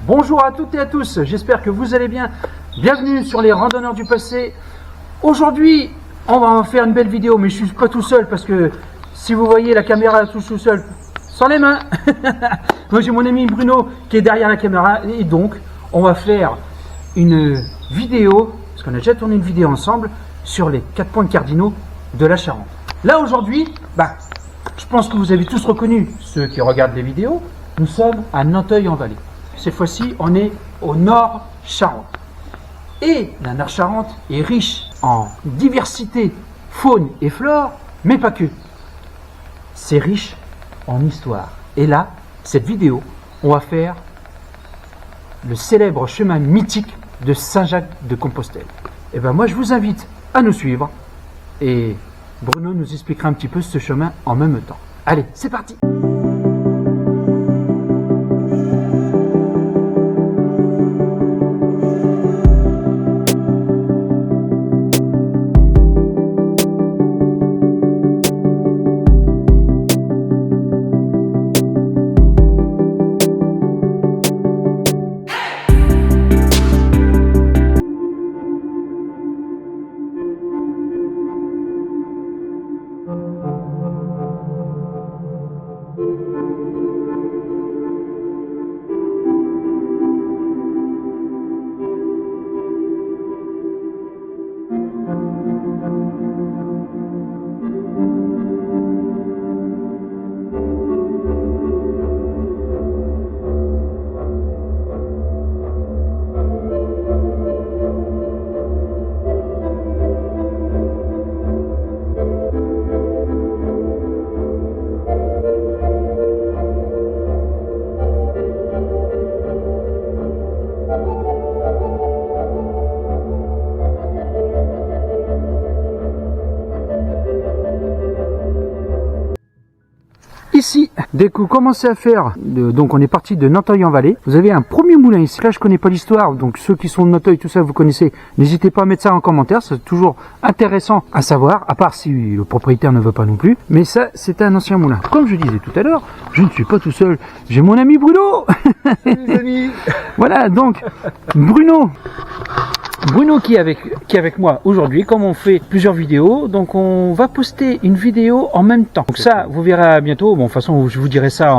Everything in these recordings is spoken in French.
Bonjour à toutes et à tous, j'espère que vous allez bien. Bienvenue sur les randonneurs du passé. Aujourd'hui, on va faire une belle vidéo, mais je suis pas tout seul parce que si vous voyez la caméra tout seul, sans les mains. Moi j'ai mon ami Bruno qui est derrière la caméra et donc on va faire une vidéo, parce qu'on a déjà tourné une vidéo ensemble, sur les 4 points cardinaux de la Charente. Là aujourd'hui, je pense que vous avez tous reconnu, ceux qui regardent les vidéos, nous sommes à Nanteuil-en-Vallée. Cette fois-ci, on est au Nord Charente. Et la Nord Charente est riche en diversité, faune et flore, mais pas que. C'est riche en histoire. Et là, cette vidéo, on va faire le célèbre chemin mythique de Saint-Jacques-de-Compostelle. Et bien moi, je vous invite à nous suivre. Et Bruno nous expliquera un petit peu ce chemin en même temps. Allez, c'est parti! Ici, dès que vous commencez à faire, donc on est parti de Nanteuil-en-Vallée, vous avez un premier moulin ici. Là, je connais pas l'histoire, donc ceux qui sont de Nanteuil, tout ça, vous connaissez. N'hésitez pas à mettre ça en commentaire, c'est toujours intéressant à savoir, à part si le propriétaire ne veut pas non plus. Mais ça, c'était un ancien moulin. Comme je disais tout à l'heure, je ne suis pas tout seul, j'ai mon ami Bruno. Salut les amis. Voilà, donc Bruno qui est avec moi aujourd'hui, comme on fait plusieurs vidéos, donc on va poster une vidéo en même temps. Donc ça, vous verrez bientôt, bon de toute façon je vous dirai ça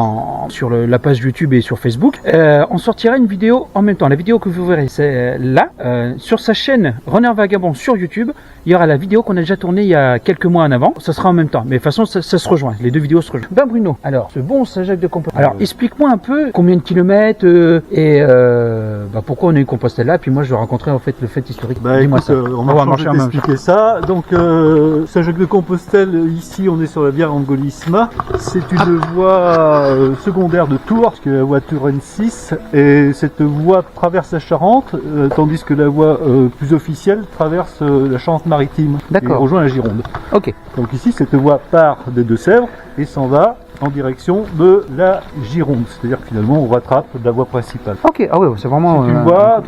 sur la page YouTube et sur Facebook, on sortira une vidéo en même temps. La vidéo que vous verrez, c'est là, sur sa chaîne Runner Vagabond sur YouTube, il y aura la vidéo qu'on a déjà tournée il y a quelques mois en avant, ça sera en même temps, mais de toute façon ça se rejoint, les deux vidéos se rejoignent. Ben Bruno, alors ce bon Saint-Jacques-de-Compostelle, alors explique-moi un peu combien de kilomètres et pourquoi on a eu Compostelle là, puis moi je vais raconter en fait le fait historique. Écoute, on va t'expliquer ça. Donc Saint-Jacques-de-Compostelle, ici on est sur la Via Angolissima. C'est une voie secondaire de Tours, parce que la voie Touraine 6, et cette voie traverse la Charente, tandis que la voie plus officielle traverse la Charente-Maritime et rejoint la Gironde. Ok. Donc ici cette voie part des Deux-Sèvres et s'en va en direction de la Gironde. C'est-à-dire que finalement on rattrape la voie principale. Ok, ah ouais, c'est vraiment une voie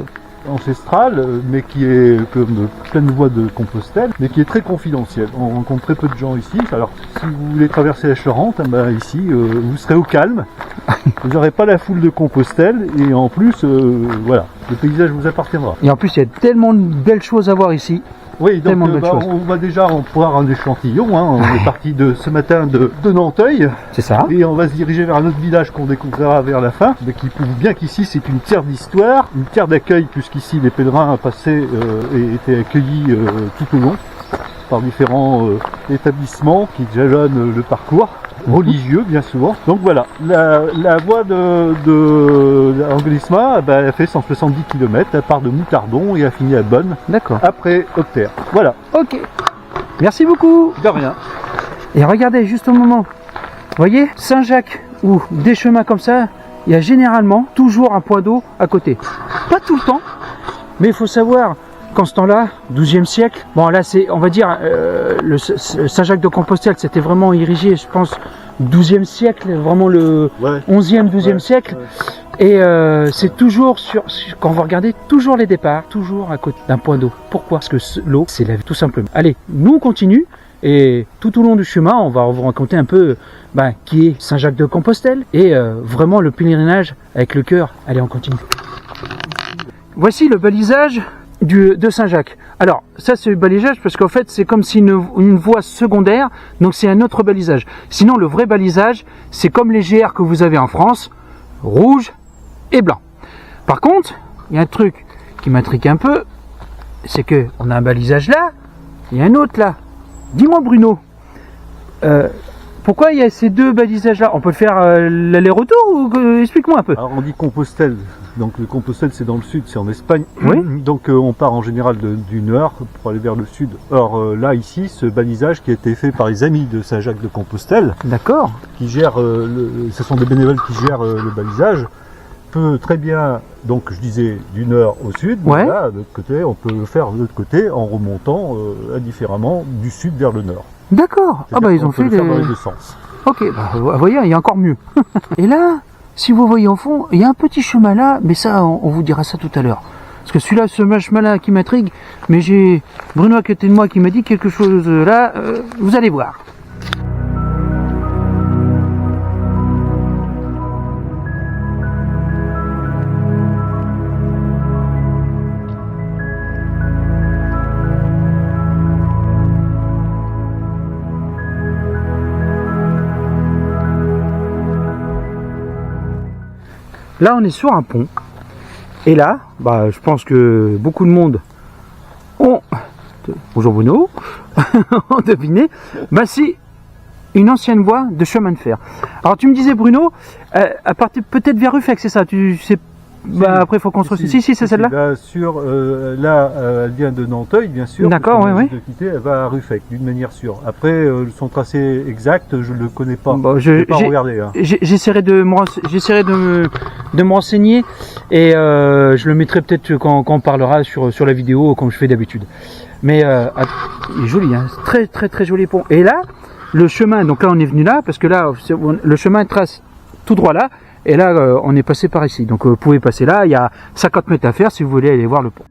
ancestrale, mais qui est comme pleine voie de Compostelle, mais qui est très confidentielle. On rencontre très peu de gens ici. Alors, si vous voulez traverser la Charente, ici, vous serez au calme. Vous n'aurez pas la foule de Compostelle, et en plus, voilà, le paysage vous appartiendra. Et en plus, il y a tellement de belles choses à voir ici. Oui, donc on va déjà en prendre un échantillon. On est parti ce matin de Nanteuil. C'est ça. Et on va se diriger vers un autre village qu'on découvrira vers la fin, mais qui prouve bien qu'ici c'est une terre d'histoire, une terre d'accueil, puisqu'ici les pèlerins passaient et étaient accueillis tout au long par différents établissements qui jalonnent le parcours. Religieux bien souvent. Donc voilà, la voie de l'Anglisma, elle fait 170 km, elle part de Moutardon et elle finit à Bonne. D'accord. Après Auxerre. Voilà. Ok. Merci beaucoup. De rien. Et regardez juste au moment, vous voyez, Saint-Jacques ou des chemins comme ça, il y a généralement toujours un point d'eau à côté. Pas tout le temps, mais il faut savoir qu'en ce temps-là, 12e siècle, bon là c'est, on va dire, le Saint-Jacques-de-Compostelle, c'était vraiment érigé, je pense, 12e siècle, vraiment le 11e, 12e siècle. Ouais. Et c'est toujours quand vous regardez, toujours les départs, toujours à côté d'un point d'eau. Pourquoi? Parce que l'eau, c'est la vie, tout simplement. Allez, nous on continue, et tout au long du chemin, on va vous raconter un peu qui est Saint-Jacques-de-Compostelle, et vraiment le pèlerinage avec le cœur. Allez, on continue. voici le balisage de Saint-Jacques. Alors, ça c'est le balisage parce qu'en fait c'est comme si une voie secondaire, donc c'est un autre balisage. Sinon le vrai balisage, c'est comme les GR que vous avez en France, rouge et blanc. Par contre, il y a un truc qui m'intrigue un peu, c'est que on a un balisage là, il y a un autre là. Dis-moi Bruno, pourquoi il y a ces deux balisages là? On peut le faire l'aller-retour ou explique-moi un peu. Alors on dit Compostelle, donc le Compostelle c'est dans le sud, c'est en Espagne. Oui. Donc on part en général du nord pour aller vers le sud. Or là ici, ce balisage qui a été fait par les amis de Saint-Jacques de Compostelle, d'accord, qui gèrent, ce sont des bénévoles qui gèrent le balisage, peut très bien, donc je disais du nord au sud, ouais. Là, de l'autre côté, on peut le faire de l'autre côté en remontant indifféremment du sud vers le nord. D'accord. Ah bah ils ont fait les... dans les deux sens. Ok, bah, vous voyez, il y a encore mieux. Et là, si vous voyez au fond, il y a un petit chemin là, mais ça, on vous dira ça tout à l'heure. Parce que celui-là, ce chemin-là qui m'intrigue, mais j'ai Bruno à côté de moi qui m'a dit quelque chose là, vous allez voir. Là, on est sur un pont. Et là, bah, je pense que beaucoup de monde ont... Bonjour Bruno, ont deviné. Bah, c'est une ancienne voie de chemin de fer. Alors, tu me disais Bruno, à partir peut-être vers Ruffec, c'est ça? Tu sais. Bah, après, il faut construire. Si, c'est celle-là. Là, elle vient de Nanteuil, bien sûr. D'accord, oui. Elle va à Ruffec, d'une manière sûre. Après, son tracé exact, je ne le connais pas. Bon, je n'ai pas regardé. Hein. J'essaierai de me renseigner et je le mettrai peut-être quand on parlera sur la vidéo, comme je fais d'habitude. Mais il est joli, hein. Très, très, très joli pont. Et là, le chemin, donc là, on est venu là, parce que là, le chemin trace tout droit là. Et là, on est passé par ici. Donc, vous pouvez passer là. Il y a 50 mètres à faire si vous voulez aller voir le pont.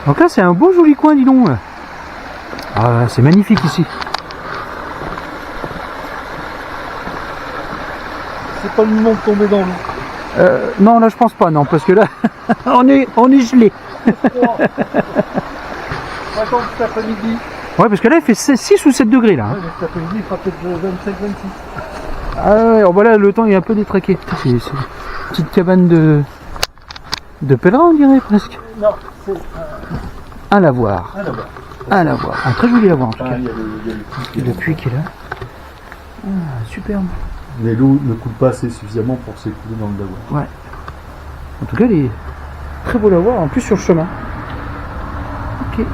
Donc là, c'est un beau joli coin, dis donc. Ah, c'est magnifique ici. C'est pas le moment de tomber dans l'eau. Non, là, je pense pas, non, parce que là, on est gelé. Attends, cet après-midi. Ouais, parce que là, il fait 6 ou 7 degrés, là. Ouais, cet après-midi, il fera peut-être 25-26. Ah ouais, voilà, le temps est un peu détraqué. C'est une petite cabane de pèlerin, on dirait presque. Non, c'est un lavoir. Un lavoir. Un très joli lavoir en tout cas. Il y a le puits qui est là. Ah, superbe. Mais l'eau ne coule pas assez suffisamment pour s'écouler dans le lavoir. Ouais. En tout cas, il est très beau lavoir, en plus sur le chemin. Ok.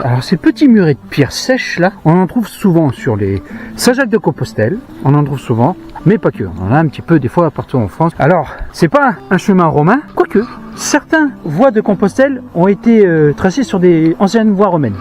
Alors ces petits murets de pierre sèche là, on en trouve souvent sur les Saint-Jacques de Compostelle, on en trouve souvent, mais pas que, on en a un petit peu des fois partout en France. Alors, c'est pas un chemin romain, quoique, certaines voies de Compostelle ont été tracées sur des anciennes voies romaines.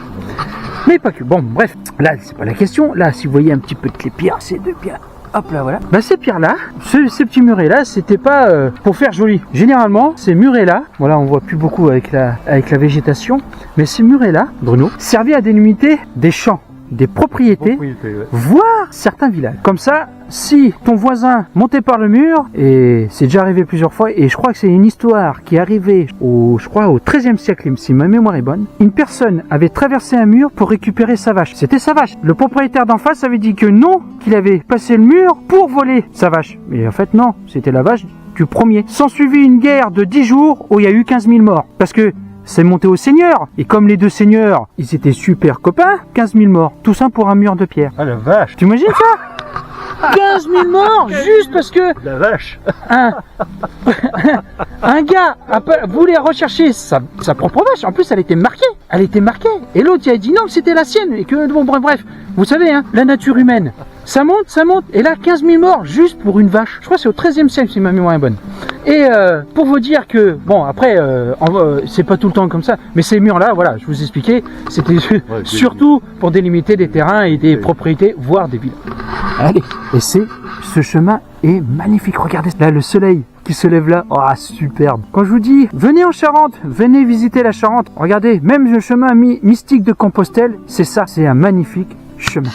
Mais pas que, bon bref, là c'est pas la question, là si vous voyez un petit peu de les pierres, c'est de pierres. Hop là, voilà. Bah, ces pierres-là, ces petits murets-là, c'était pas pour faire joli. Généralement, ces murets-là, voilà, on voit plus beaucoup avec la végétation, mais ces murets-là, Bruno, servaient à délimiter des champs, des propriétés, ouais. Voire certains villages. Comme ça, si ton voisin montait par le mur, et c'est déjà arrivé plusieurs fois, et je crois que c'est une histoire qui est arrivée au XIIIe siècle, si ma mémoire est bonne, une personne avait traversé un mur pour récupérer sa vache. C'était sa vache. Le propriétaire d'en face avait dit que non, qu'il avait passé le mur pour voler sa vache. Mais en fait non, c'était la vache du premier. S'en suivit une guerre de 10 jours où il y a eu 15 000 morts. Parce que c'est monté au seigneur. Et comme les deux seigneurs, ils étaient super copains, 15 000 morts. Tout ça pour un mur de pierre. Ah la vache! Tu imagines ça? 15 000 morts juste parce que La vache. un gars voulait rechercher sa propre vache. En plus, elle était marquée. Elle était marquée. Et l'autre, il a dit non, que c'était la sienne. Et que, bon, bref. Vous savez, hein, la nature humaine, ça monte, ça monte. Et là, 15 000 morts juste pour une vache. Je crois que c'est au XIIIe siècle, si ma mémoire est bonne. Et pour vous dire que, bon, après, c'est pas tout le temps comme ça. Mais ces murs-là, voilà, je vous expliquais, c'était surtout pour délimiter des terrains et des propriétés, voire des villes. Allez, et ce chemin est magnifique. Regardez là, le soleil qui se lève là. Oh, superbe. Quand je vous dis, venez en Charente, venez visiter la Charente. Regardez, même le chemin mystique de Compostelle, c'est ça. C'est un magnifique chemin.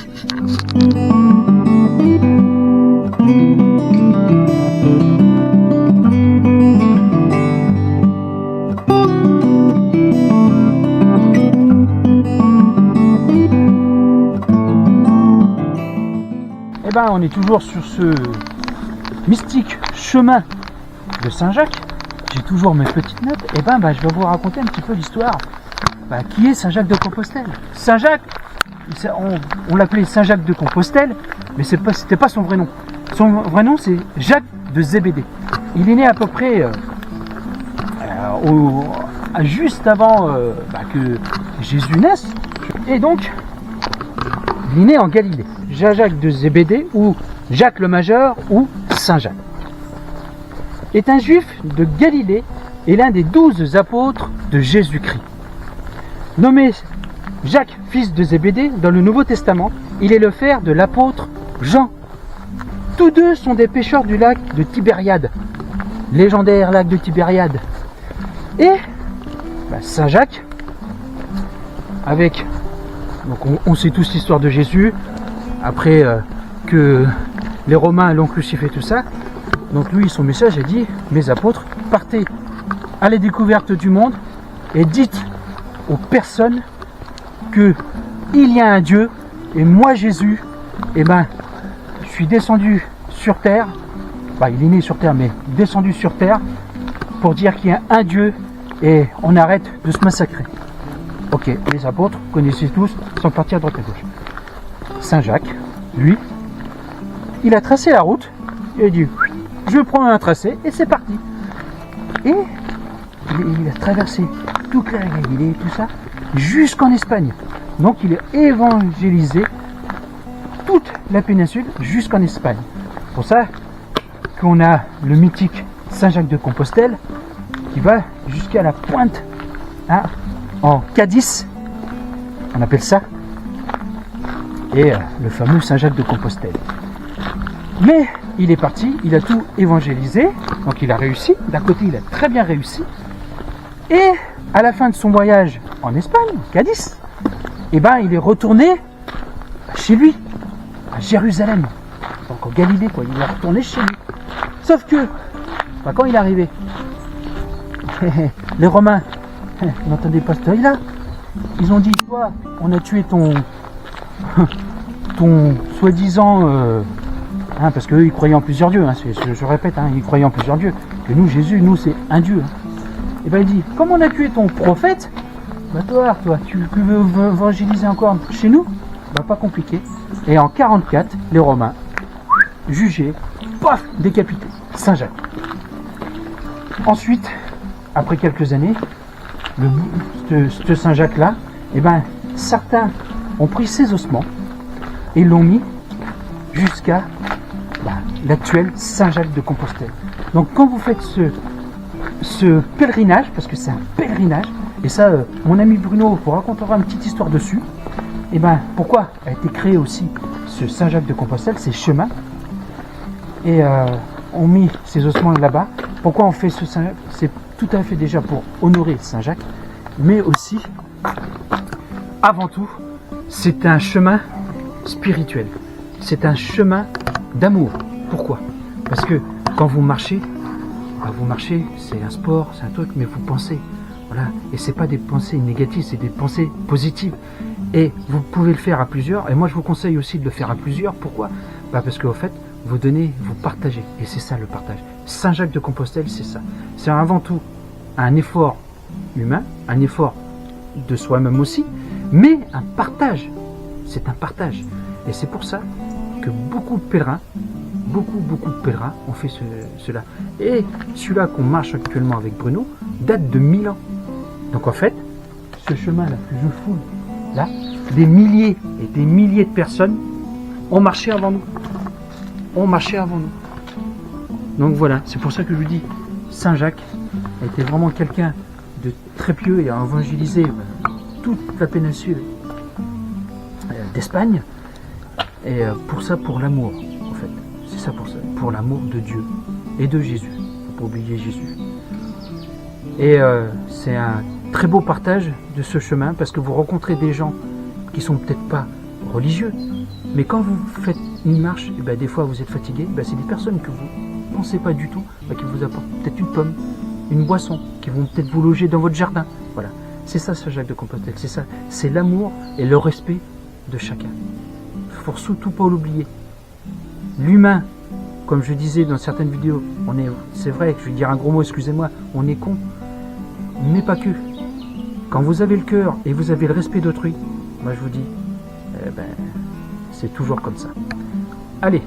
Eh ben, on est toujours sur ce mystique chemin de Saint-Jacques. J'ai toujours mes petites notes. Et ben, je vais vous raconter un petit peu l'histoire. Qui est Saint-Jacques de Compostelle? Saint-Jacques, on l'appelait Saint-Jacques de Compostelle, mais c'était pas son vrai nom. Son vrai nom, c'est Jacques de Zébédée. Il est né à peu près juste avant que Jésus naisse. Et donc, il est né en Galilée. Jacques de Zébédée, ou Jacques le Majeur, ou Saint-Jacques, est un juif de Galilée et l'un des 12 apôtres de Jésus-Christ. Nommé Jacques, fils de Zébédée, dans le Nouveau Testament, il est le frère de l'apôtre Jean. Tous deux sont des pêcheurs du lac de Tibériade, légendaire lac de Tibériade. Et Saint-Jacques, donc on sait tous l'histoire de Jésus, après que les Romains l'ont crucifié, tout ça. Donc lui, son message a dit, mes apôtres, partez à la découverte du monde et dites aux personnes que il y a un Dieu, et moi Jésus, je suis descendu sur terre, il est né sur terre, mais descendu sur terre pour dire qu'il y a un Dieu et on arrête de se massacrer. Ok, les apôtres, vous connaissez tous, sont partis à droite à gauche. Saint-Jacques, lui, il a tracé la route, il a dit, je prends un tracé et c'est parti. Et il a traversé toute la Galilée, tout ça, jusqu'en Espagne. Donc il a évangélisé toute la péninsule jusqu'en Espagne. C'est pour ça qu'on a le mythique Saint-Jacques de Compostelle qui va jusqu'à la pointe, en Cadiz, on appelle ça, et le fameux Saint-Jacques de Compostelle. Mais il est parti, il a tout évangélisé, donc il a réussi. D'un côté, il a très bien réussi. Et à la fin de son voyage en Espagne, Cadiz, il est retourné chez lui, à Jérusalem, donc en Galilée, quoi. Il est retourné chez lui. Sauf que, quand il est arrivé, les Romains n'entendaient pas ce là. Ils ont dit, toi, on a tué ton soi-disant, parce qu'eux ils croyaient en plusieurs dieux, je répète, ils croyaient en plusieurs dieux. Et nous, Jésus, c'est un dieu. Et il dit, comme on a tué ton prophète, toi, tu veux évangéliser encore chez nous? Pas compliqué. Et en 44, les Romains, jugés, paf, décapités. Saint-Jacques. Ensuite, après quelques années, ce Saint-Jacques-là, certains ont pris ses ossements et l'ont mis jusqu'à l'actuel Saint-Jacques de Compostelle. Donc quand vous faites ce pèlerinage, parce que c'est un pèlerinage, et ça, mon ami Bruno vous racontera une petite histoire dessus, pourquoi a été créé aussi ce Saint-Jacques de Compostelle, ces chemins, et on mis ces ossements là-bas. Pourquoi on fait ce Saint-Jacques? C'est tout à fait déjà pour honorer Saint-Jacques, mais aussi, avant tout, c'est un chemin spirituel. C'est un chemin d'amour. Pourquoi? Parce que quand vous marchez, c'est un sport, c'est un truc, mais vous pensez. Voilà. Et c'est pas des pensées négatives, c'est des pensées positives. Et vous pouvez le faire à plusieurs. Et moi, je vous conseille aussi de le faire à plusieurs. Pourquoi? Parce qu'au fait, vous donnez, vous partagez. Et c'est ça le partage. Saint-Jacques de Compostelle, c'est ça. C'est avant tout un effort humain, un effort de soi-même aussi, mais un partage. C'est un partage. Et c'est pour ça que beaucoup de pèlerins, beaucoup de pèlerins ont fait cela. Et celui-là qu'on marche actuellement avec Bruno date de 1000 ans. Donc en fait, ce chemin-là que je foule, là, des milliers et des milliers de personnes ont marché avant nous. Donc voilà, c'est pour ça que je vous dis, Saint Jacques était vraiment quelqu'un de très pieux et a évangélisé toute la péninsule d'Espagne. Et pour ça, pour l'amour, en fait. C'est ça pour ça, pour l'amour de Dieu et de Jésus. Faut pas oublier Jésus. Et c'est un très beau partage de ce chemin parce que vous rencontrez des gens qui sont peut-être pas religieux, mais quand vous faites une marche, et ben des fois vous êtes fatigué, ben c'est des personnes que vous pensez pas du tout, ben qui vous apportent peut-être une pomme, une boisson, qui vont peut-être vous loger dans votre jardin. Voilà, c'est ça Saint Jacques de Compostelle, c'est ça, c'est l'amour et le respect de chacun. Il faut surtout pas l'oublier. L'humain, comme je disais dans certaines vidéos, c'est vrai, je vais dire un gros mot, excusez-moi, on est con, mais pas que. Quand vous avez le cœur et vous avez le respect d'autrui, moi je vous dis, c'est toujours comme ça. Allez,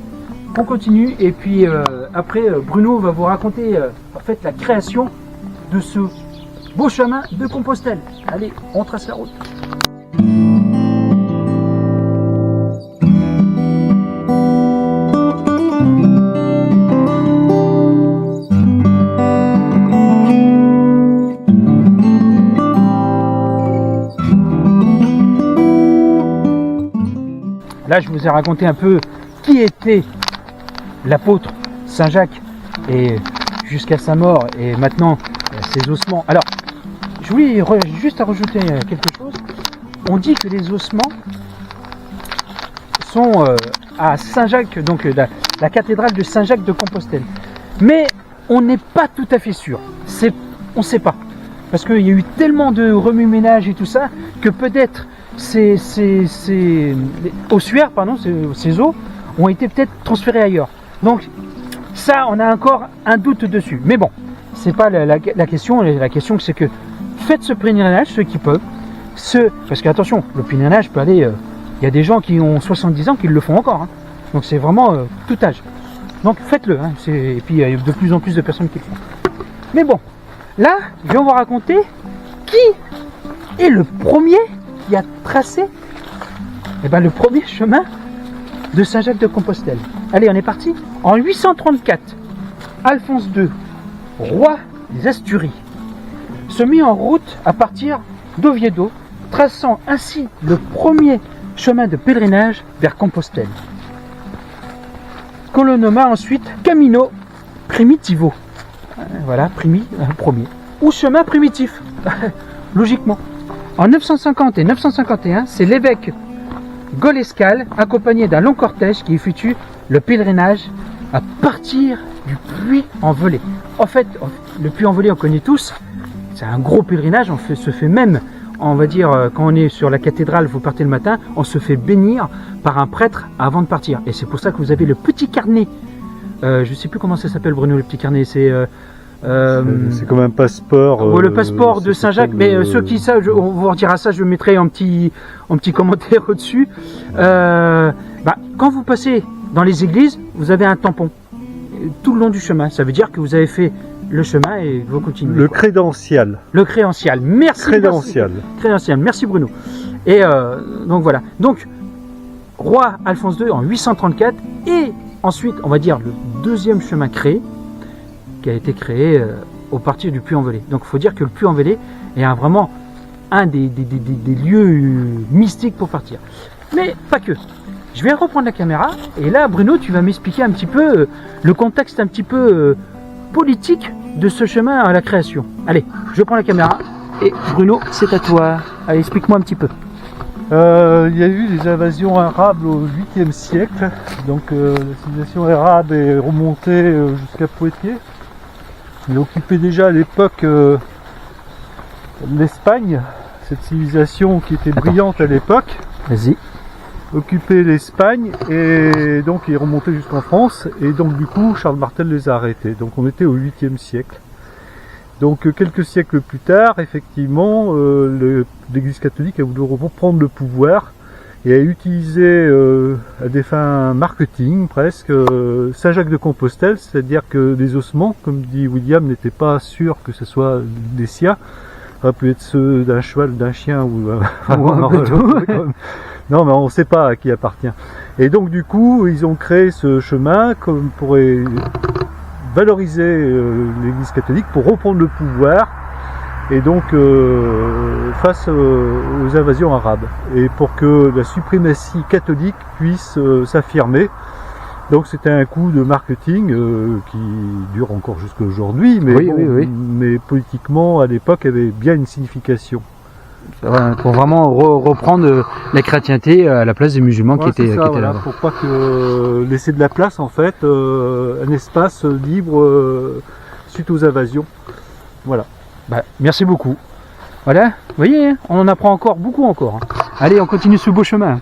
on continue et puis après Bruno va vous raconter en fait la création de ce beau chemin de Compostelle. Allez, on trace la route. Là, je vous ai raconté un peu qui était l'apôtre Saint Jacques et jusqu'à sa mort et maintenant ses ossements. Alors, je voulais juste rajouter quelque chose. On dit que les ossements sont à Saint-Jacques, donc la cathédrale de Saint-Jacques de Compostelle. Mais on n'est pas tout à fait sûr. On ne sait pas. Parce qu'il y a eu tellement de remue-ménage et tout ça que peut-être ces ossuaires, ces os ont été peut-être transférés ailleurs. Donc ça, on a encore un doute dessus. Mais bon, c'est pas la question. La question, c'est que faites ce pèlerinage, ceux qui peuvent. Parce qu'attention, le pèlerinage peut aller. Il y a des gens qui ont 70 ans qui le font encore. Hein. Donc c'est vraiment tout âge. Donc faites-le. Hein. Et puis il y a de plus en plus de personnes qui le font. Mais bon, là, je vais vous raconter qui est le premier qui a tracé le premier chemin de Saint-Jacques de Compostelle. Allez, on est parti. En 834, Alphonse II, roi des Asturies, se mit en route à partir d'Oviedo, traçant ainsi le premier chemin de pèlerinage vers Compostelle, qu'on le nomma ensuite Camino Primitivo. Voilà, premier. Ou chemin primitif, logiquement. En 950 et 951, c'est l'évêque Golescal, accompagné d'un long cortège qui effectue le pèlerinage à partir du Puy-en-Velay. En fait, le Puy-en-Velay, on connaît tous, c'est un gros pèlerinage, se fait même, on va dire, quand on est sur la cathédrale, vous partez le matin, on se fait bénir par un prêtre avant de partir. Et c'est pour ça que vous avez le petit carnet, je ne sais plus comment ça s'appelle Bruno, le petit carnet, c'est comme un passeport. Le passeport de Saint-Jacques, mais ceux qui savent, on vous redira ça, je mettrai un petit commentaire au-dessus. Quand vous passez dans les églises, vous avez un tampon tout le long du chemin. Ça veut dire que vous avez fait le chemin et vous continuez. Le crédential. Le crédential. Merci. Crédential. Merci Bruno. Et donc voilà. Donc, roi Alphonse II en 834 et ensuite, on va dire, le deuxième chemin créé, qui a été créé au partir du Puy-en-Velay. Donc il faut dire que le Puy-en-Velay est vraiment un des lieux mystiques pour partir. Mais pas que. Je vais reprendre la caméra et là Bruno, tu vas m'expliquer un petit peu le contexte un petit peu politique de ce chemin à la création. Allez, je prends la caméra et Bruno, c'est à toi. Allez, explique-moi un petit peu. Il y a eu des invasions arabes au 8e siècle. Donc la civilisation arabe est remontée jusqu'à Poitiers. Il occupait déjà à l'époque l'Espagne, cette civilisation qui était brillante à l'époque. Vas-y. Occupait l'Espagne et donc il est remonté jusqu'en France. Et donc du coup, Charles Martel les a arrêtés. Donc on était au 8e siècle. Donc quelques siècles plus tard, effectivement, l'Église catholique a voulu reprendre le pouvoir. et a utilisé à des fins marketing presque Saint-Jacques-de-Compostelle, c'est-à-dire que les ossements, comme dit William, n'étaient pas sûrs que ce soit des siens. Ça peut être ceux d'un cheval, d'un chien ou non, mais on ne sait pas à qui appartient. Et donc du coup, ils ont créé ce chemin comme pour valoriser l'Église catholique, pour reprendre le pouvoir, et donc face aux invasions arabes, et pour que la suprématie catholique puisse s'affirmer. Donc c'était un coup de marketing qui dure encore jusqu'à aujourd'hui, mais, mais politiquement à l'époque avait bien une signification. Pour vraiment reprendre la chrétienté à la place des musulmans qui étaient là. Pour pas que laisser de la place en fait, un espace libre suite aux invasions. Voilà. Bah, merci beaucoup. Voilà, vous voyez, hein, on en apprend encore beaucoup encore. Hein. Allez, on continue ce beau chemin.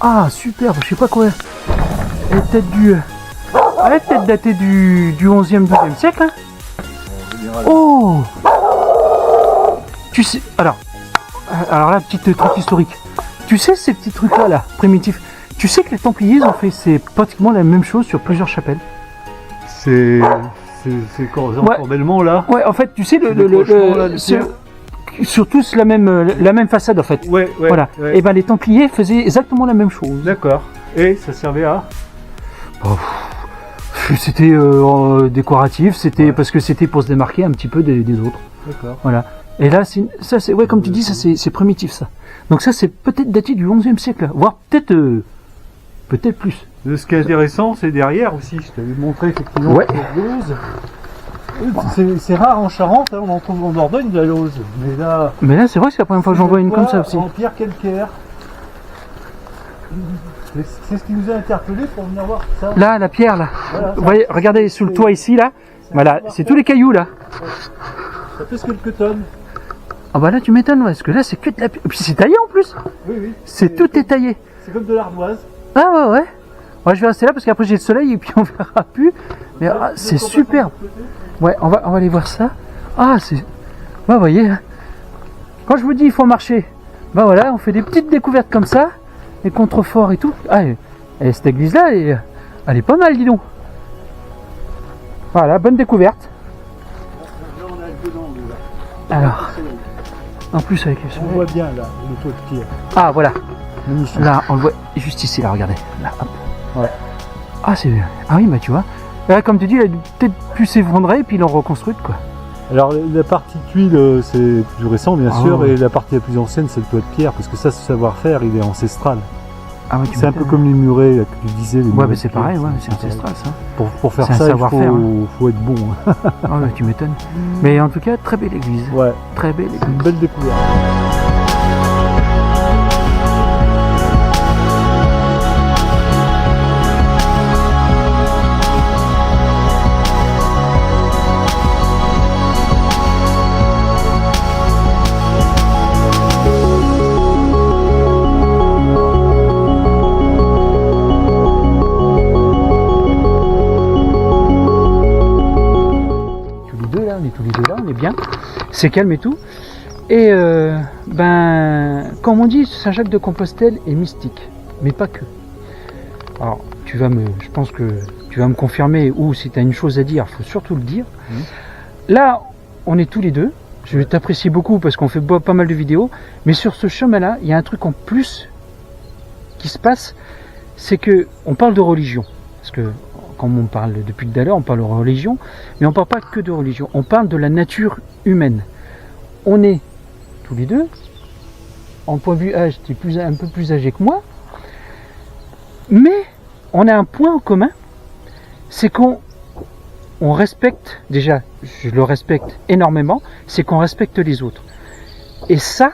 Ah superbe, je sais pas quoi. Elle est peut-être datée du 11e, 12e siècle. Hein. Oh. Tu sais, alors là, petit truc historique. Tu sais ces petits trucs là, primitifs. Tu sais que les Templiers ont fait pratiquement la même chose sur plusieurs chapelles. C'est formellement là. Ouais, en fait, tu sais sur tous la même façade en fait. Ouais, voilà. Ouais. Et ben les Templiers faisaient exactement la même chose. D'accord. Et ça servait à c'était décoratif, c'était parce que c'était pour se démarquer un petit peu des autres. D'accord. Voilà. Et là, ça c'est comme tu dis, ça c'est primitif ça. Donc ça c'est peut-être daté du 11e siècle, voire peut-être plus. Ce qui est intéressant, c'est derrière aussi. Je t'avais montré effectivement ouais. la lose. C'est rare en Charente, hein, on en trouve en Dordogne de la lose. Mais là c'est vrai que c'est la première fois que j'en vois une comme ça aussi. En pierre calcaire. C'est ce qui nous a interpellé pour venir voir ça. Là, la pierre là. Voilà, vous voyez, regardez sous le toit ici là. Voilà, c'est tous les cailloux là. Ça pèse quelques tonnes. Ah bah là tu m'étonnes, parce que là c'est que de la pierre. Et puis c'est taillé en plus. Oui. Tout est taillé. C'est comme de l'ardoise. Ah ouais. Ouais, je vais rester là parce qu'après j'ai le soleil et puis on verra plus. Mais c'est superbe. Ouais, on va aller voir ça. Ah, c'est... Bah, vous voyez, hein. Quand je vous dis il faut marcher, bah voilà, on fait des petites découvertes comme ça, les contreforts et tout. Ah, et cette église-là, elle est pas mal, dis donc. Voilà, bonne découverte. Là, on a le dedans, là. Alors, en plus avec... On voit bien, là, le toit de pierre. Ah, voilà. Magnifique. Là, on le voit juste ici, là, regardez. Là, hop. Ouais. Ah, c'est... Ah oui, bah tu vois. Là, comme tu dis, elle a peut-être pu s'effondrer et puis ils l'ont reconstruite quoi. Alors la partie tuile c'est plus récent bien sûr, et la partie la plus ancienne c'est le toit de pierre, parce que ça ce savoir-faire il est ancestral. Ah ouais, c'est un peu comme les murets que tu disais. Ouais, mais c'est pareil, ouais, c'est ancestral ça. Pour faire ça il faut être bon. Ah ouais, tu m'étonnes. Mais en tout cas, très belle église. Ouais. Très belle église. Une belle découverte. Bien, c'est calme et tout. Et comme on dit, Saint-Jacques-de-Compostelle est mystique, mais pas que. Alors, je pense que tu vas me confirmer, ou si tu as une chose à dire, il faut surtout le dire. Là, on est tous les deux. Je t'apprécie beaucoup parce qu'on fait pas mal de vidéos, mais sur ce chemin-là, il y a un truc en plus qui se passe, c'est que on parle de religion. Parce que, comme on parle depuis tout à l'heure, on parle de religion, mais on ne parle pas que de religion, on parle de la nature humaine. On est tous les deux, en point de vue âge, tu es un peu plus âgé que moi, mais on a un point en commun, c'est qu'on respecte, déjà, je le respecte énormément, c'est qu'on respecte les autres. Et ça,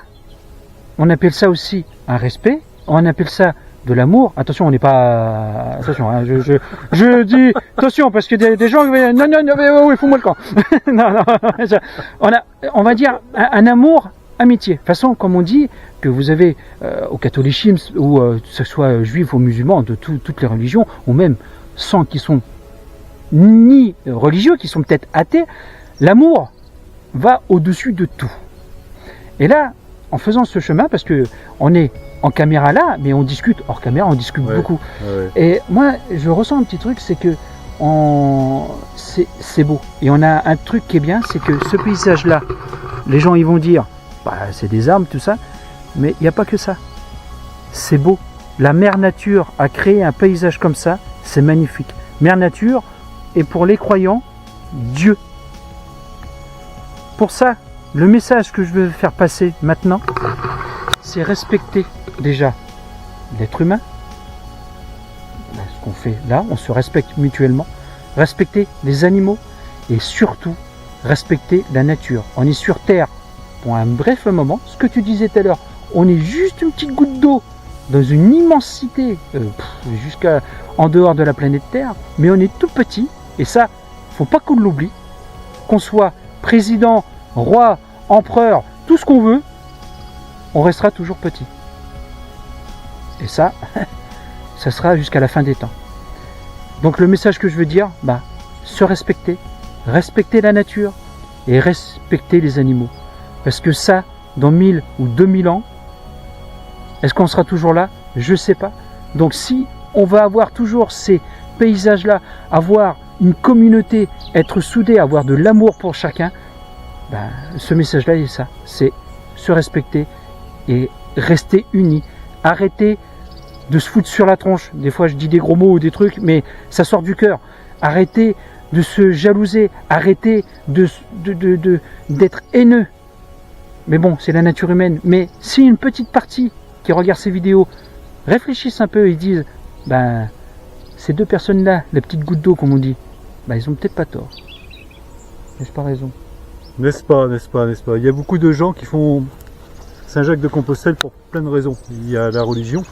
on appelle ça aussi un respect, on appelle ça de l'amour. Attention, on n'est pas... Attention, hein, je dis... Attention, parce que des gens... Non, oui, fous-moi le camp. Non, on va dire un amour, amitié. De toute façon, comme on dit, que vous avez au catholicisme, ou que ce soit juif ou musulman, de toutes les religions, ou même sans qui sont ni religieux, qui sont peut-être athées, l'amour va au-dessus de tout. Et là, en faisant ce chemin, parce que on est en caméra là, mais on discute hors caméra, on discute beaucoup. Ouais. Et moi, je ressens un petit truc, c'est que c'est beau. Et on a un truc qui est bien, c'est que ce paysage-là, les gens ils vont dire, bah, c'est des arbres, tout ça, mais il n'y a pas que ça. C'est beau. La mère nature a créé un paysage comme ça, c'est magnifique. Mère nature, et pour les croyants, Dieu. Pour ça, le message que je veux faire passer maintenant, c'est respecter déjà l'être humain. Ce qu'on fait là, on se respecte mutuellement. Respecter les animaux et surtout respecter la nature. On est sur Terre pour un bref moment. Ce que tu disais tout à l'heure, on est juste une petite goutte d'eau dans une immensité jusqu'en dehors de la planète Terre, mais on est tout petit. Et ça, faut pas qu'on l'oublie. Qu'on soit président, roi, empereur, tout ce qu'on veut, on restera toujours petit. Et ça, ça sera jusqu'à la fin des temps. Donc le message que je veux dire, se respecter, respecter la nature et respecter les animaux. Parce que ça, dans 1000 ou 2000 ans, est-ce qu'on sera toujours là? Je ne sais pas. Donc si on va avoir toujours ces paysages-là, avoir une communauté, être soudé, avoir de l'amour pour chacun, ce message-là est ça, c'est se respecter et rester unis. Arrêter de se foutre sur la tronche. Des fois je dis des gros mots ou des trucs, mais ça sort du cœur. Arrêter de se jalouser, arrêter d'être haineux. Mais bon, c'est la nature humaine. Mais si une petite partie qui regarde ces vidéos réfléchissent un peu et disent, ces deux personnes-là, la petite goutte d'eau comme on dit, ils ont peut-être pas tort. N'ai-je pas raison? N'est-ce pas, n'est-ce pas, n'est-ce pas? Il y a beaucoup de gens qui font Saint-Jacques-de-Compostelle pour plein de raisons. Il y a la religion.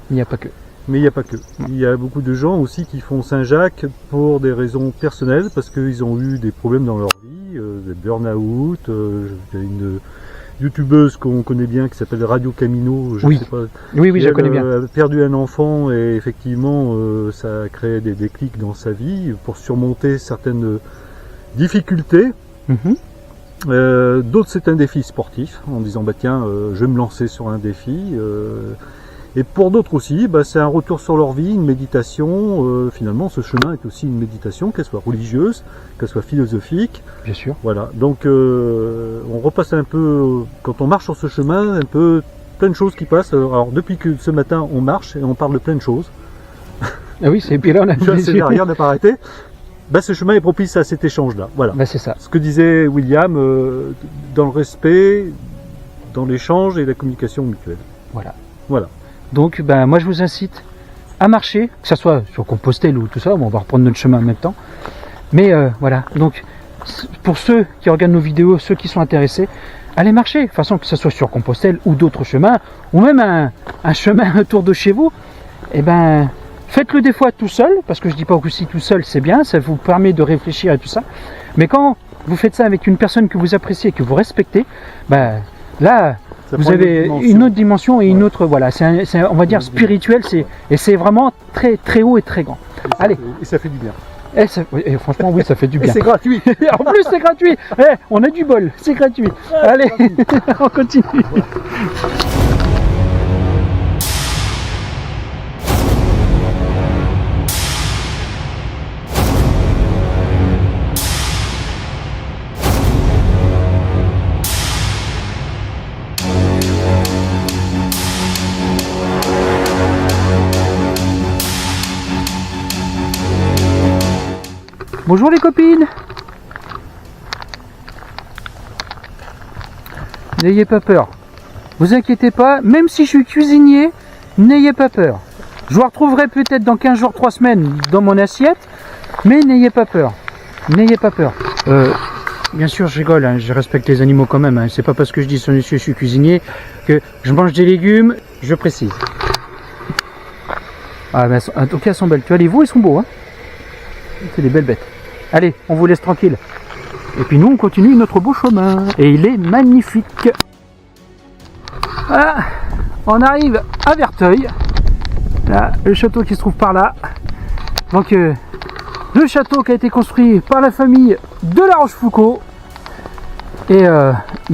Il n'y a pas que. Mais il n'y a pas que. Non. Il y a beaucoup de gens aussi qui font Saint-Jacques pour des raisons personnelles, parce qu'ils ont eu des problèmes dans leur vie, des burn-out. Il y a une youtubeuse qu'on connaît bien qui s'appelle Radio Camino. Je sais pas, oui, je la connais bien. Elle a perdu un enfant et effectivement ça a créé des déclics dans sa vie pour surmonter certaines difficultés. D'autres c'est un défi sportif en disant je vais me lancer sur un défi. Et pour d'autres aussi, c'est un retour sur leur vie, une méditation. Finalement, ce chemin est aussi une méditation, qu'elle soit religieuse, qu'elle soit philosophique. Bien sûr. Voilà. Donc, on repasse un peu, quand on marche sur ce chemin, un peu plein de choses qui passent. Alors, depuis que ce matin, on marche et on parle de plein de choses. Ah oui, c'est puis là on a rien n'a pas arrêté. Ce chemin est propice à cet échange-là. Voilà. C'est ça. Ce que disait William, dans le respect, dans l'échange et la communication mutuelle. Voilà. Voilà. Donc, moi, je vous incite à marcher, que ce soit sur Compostelle ou tout ça. On va reprendre notre chemin en même temps. Mais voilà. Donc, pour ceux qui regardent nos vidéos, ceux qui sont intéressés, allez marcher. De toute façon, que ce soit sur Compostelle ou d'autres chemins, ou même un chemin autour de chez vous, faites-le des fois tout seul, parce que je dis pas aussi tout seul, c'est bien, ça vous permet de réfléchir et tout ça. Mais quand vous faites ça avec une personne que vous appréciez et que vous respectez, là, vous avez une autre dimension et une autre, voilà, c'est on va dire spirituel, et c'est vraiment très très haut et très grand. Allez. Et ça fait du bien. Et franchement, oui, ça fait du bien. Et c'est gratuit. En plus, c'est gratuit. On a du bol, c'est gratuit. Allez, on continue. Bonjour les copines. N'ayez pas peur. Vous inquiétez pas, même si je suis cuisinier, n'ayez pas peur. Je vous retrouverai peut-être dans 15 jours, 3 semaines dans mon assiette, mais n'ayez pas peur. N'ayez pas peur. Bien sûr, je rigole, hein, je respecte les animaux quand même. Hein. C'est pas parce que je dis son monsieur, je suis cuisinier, que je mange des légumes, je précise. Ah, mais en tout cas, elles sont belles. Tu vois, les veaux, ils sont beaux. Hein. C'est des belles bêtes. Allez, on vous laisse tranquille. Et puis nous, on continue notre beau chemin. Et il est magnifique. Voilà, on arrive à Verteuil. Là, le château qui se trouve par là. Donc, le château qui a été construit par la famille de La Rochefoucauld. Et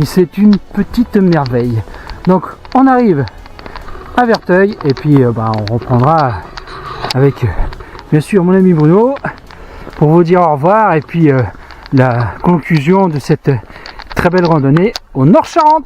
c'est une petite merveille. Donc, on arrive à Verteuil. Et puis, on reprendra avec, bien sûr, mon ami Bruno. Pour vous dire au revoir. Et puis, la conclusion de cette très belle randonnée au Nord-Charente.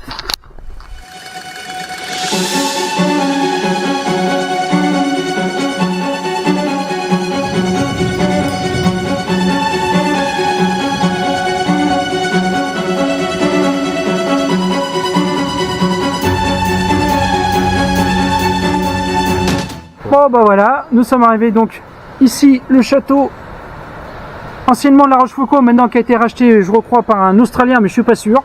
Bon bah voilà, nous sommes arrivés donc ici, le château anciennement de La Rochefoucauld, maintenant qui a été racheté, je crois, par un Australien, mais je suis pas sûr.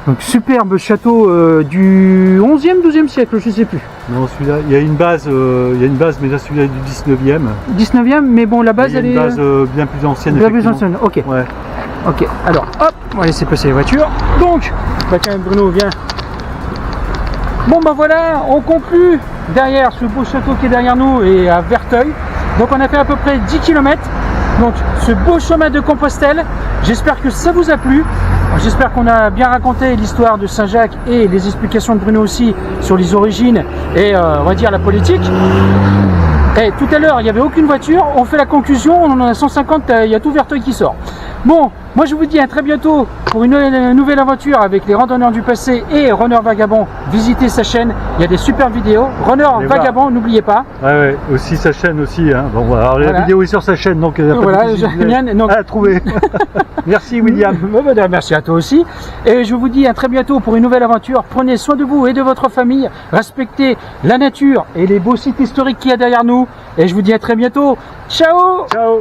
Donc superbe château du 11e, 12e siècle, je sais plus. Non, celui-là, il y a une base, mais là celui-là est du 19e. 19e, mais bon, la base elle est... une base bien plus ancienne. Bien plus ancienne, ok. Ouais. Ok, alors hop, on va laisser passer les voitures. Donc, tiens, Bruno, viens. Bon bah voilà, on conclut derrière ce beau château qui est derrière nous et à Verteuil. Donc on a fait à peu près 10 km. Donc ce beau chemin de Compostelle, j'espère que ça vous a plu. J'espère qu'on a bien raconté l'histoire de Saint-Jacques et les explications de Bruno aussi sur les origines et on va dire la politique. Et tout à l'heure il n'y avait aucune voiture, on fait la conclusion, on en a 150, il y a tout Verteuil qui sort. Bon, moi je vous dis à très bientôt pour une nouvelle aventure avec les randonneurs du passé et Runner Vagabond. Visitez sa chaîne, il y a des super vidéos. Runner Vagabond, n'oubliez pas. Ouais, aussi sa chaîne aussi. Hein. Bon, voilà. Alors, la vidéo est sur sa chaîne, donc voilà, à trouver. Merci William. Merci à toi aussi. Et je vous dis à très bientôt pour une nouvelle aventure. Prenez soin de vous et de votre famille. Respectez la nature et les beaux sites historiques qu'il y a derrière nous. Et je vous dis à très bientôt. Ciao. Ciao.